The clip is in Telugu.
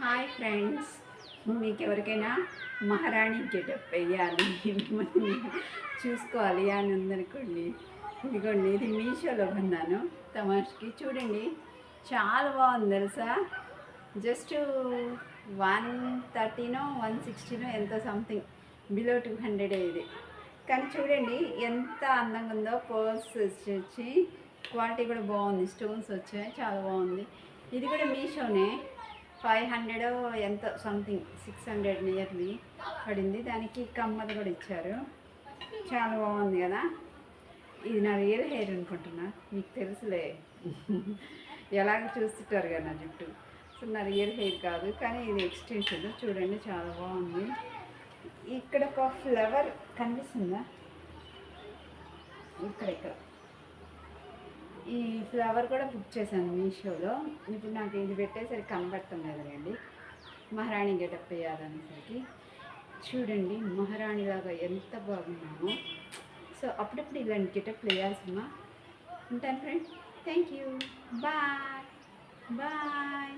హాయ్ ఫ్రెండ్స్, మీకు ఎవరికైనా మహారాణి గెటప్ వేయాలి, మిమ్మల్ని చూసుకోవాలి అని ఉందనుకోండి, ఇదిగోండి ఇది మీషోలో కొన్నాను. తమాష్కి చూడండి, చాలా బాగుంది తెలుసా. జస్ట్ 130నో 160నో ఎంతో సంథింగ్, బిలో 200 ఇది. కానీ చూడండి ఎంత అందంగా ఉందో. పర్స్ వచ్చి క్వాలిటీ కూడా బాగుంది, స్టోన్స్ వచ్చాయి, చాలా బాగుంది. ఇది కూడా మీషోనే. 500 ఎంతో సంథింగ్, 600 నియర్లీ పడింది. దానికి కమ్మలు కూడా ఇచ్చారు. చాలా బాగుంది కదా. ఇది నా రియల్ హెయిర్ అనుకుంటున్నా, మీకు తెలుసులే. ఎలాగ చూస్తుంటారు కదా నా జుట్టు. సో నా రియల్ హెయిర్ కాదు, కానీ ఇది ఎక్స్టెన్షన్. చూడండి చాలా బాగుంది. ఇక్కడ ఒక ఫ్లవర్ కనిపిస్తుందా, ఇక్కడ ఈ ఫ్లవర్ కూడా బుక్ చేశాను మీషోలో. ఇప్పుడు నాకు ఇది పెట్టేసరికి కనబడటం లేదండి, మహారాణి గెటప్ వేయాలనేసరికి. చూడండి మహారాణిలాగా ఎంత బాగున్నామో. సో అప్పుడప్పుడు ఇలాంటి గెటప్ వేయాల్సిందా. ఉంటాను friends, thank you, bye bye.